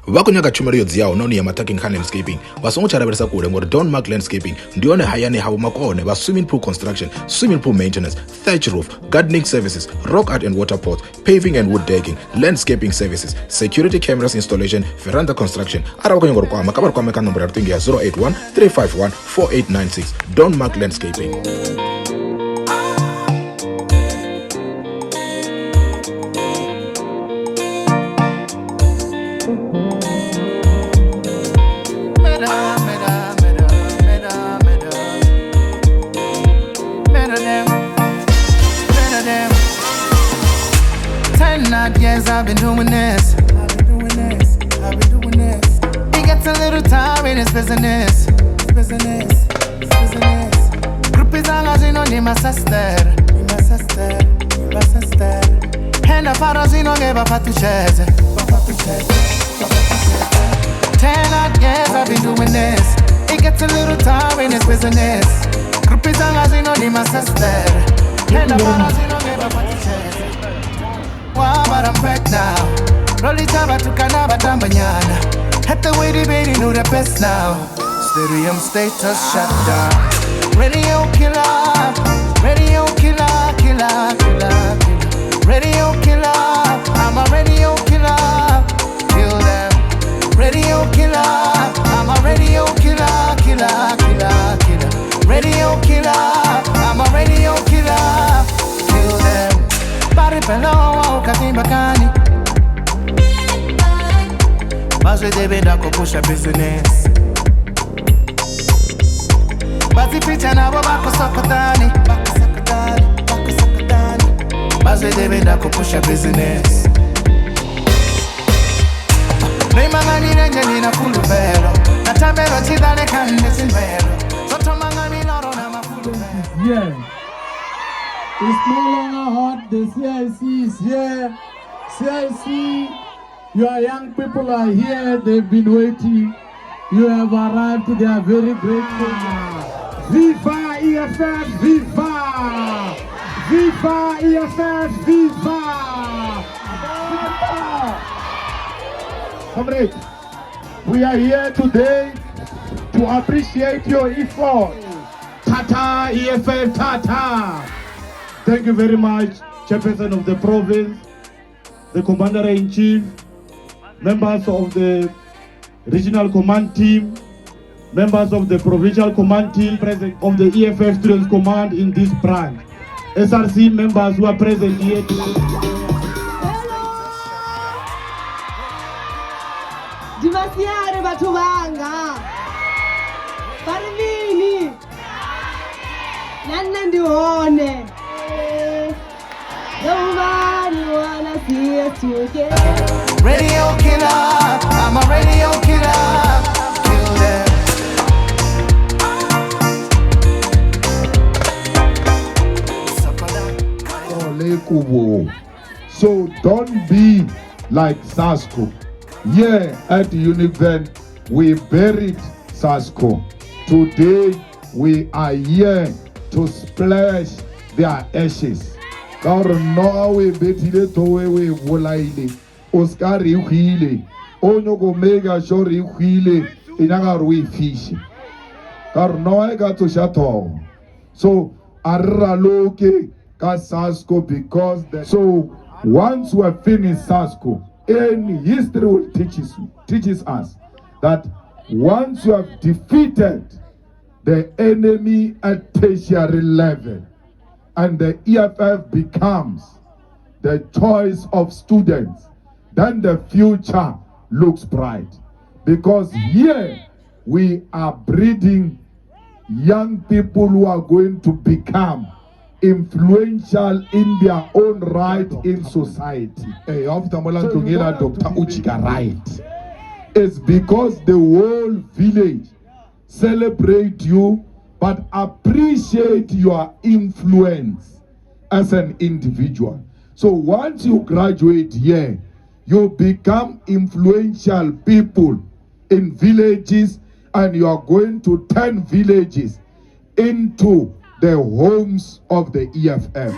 vakunyaka tshumelo yo dziaho noni ya maṱaking kha landscaping vha songo tsha lavhelesa kule ngori Don Mark Landscaping ndi yone hayani havho makone vha swimming pool construction, swimming pool maintenance, thatch roof, gardening services, rock art and water pots, paving and wood decking, landscaping services, security cameras installation, veranda construction. Ara vakunyaka rukwama ka vari kwameka nomboro ya rutingo ya 081 351 4896. Don Mark Landscaping. Years I've been doing this. It gets a little tiring, it's business. Group is on as you know, my sister. And the fathers you know, never pat to chairs. 10 odd years I've been doing this. It gets a little tiring, it's business. Group is on as you know, my sister. And the fathers you know, never pat to chairs. Wow, but I'm back now. Rolly Java to Canava Tambanyana. Had the way debating who the best now. Stereo status shut down. Radio killer, radio killer, killer, killer, killer. Radio killer, I'm a radio killer. Kill them. Radio killer, I'm a radio killer, killer, killer, killer. Radio killer, I'm a radio killer. Kill them. Pare pelão, catimba cani. Mas eu deve dar com puxa business. Mas e ficha na boba com socotani. Mas eu deve dar com puxa business. Nem mangani nenye na fulu vero. Na tambero chidane kande silvero. Soto mangani loro na mafulu vero. Yeah. It's no longer hot, the CiC is here. CiC, your young people are here, they've been waiting. You have arrived, they are very grateful. Viva EFF, viva! Viva EFF, viva! Comrade, we are here today to appreciate your effort. Tata EFF, Tata! Thank you very much, Chairperson of the province, the Commander-in-Chief, members of the Regional Command Team, members of the Provincial Command Team, present of the EFF Students Command in this branch, SRC members who are present here today. Dimasiare batubanga. Parmini. Nandi one. Nobody wanna see us together. Radio killer, I'm a radio killer. Kill them. So don't be like Sasco. Here at Univen, we buried Sasco. Today we are here to splash their ashes. Car no we betile towe we volaile Oscar riuhile onyo go mega sure riuhile inaga rui fish car no I got to shato so arra loke ka Sasco because so once we have finished Sasco, and history will teaches us that once you have defeated the enemy at tertiary level and the EFF becomes the choice of students, then the future looks bright. Because here we are breeding young people who are going to become influential in their own right in society. It's because the whole village celebrate you but appreciate your influence as an individual. So once you graduate here, you become influential people in villages, and you are going to turn villages into the homes of the EFF.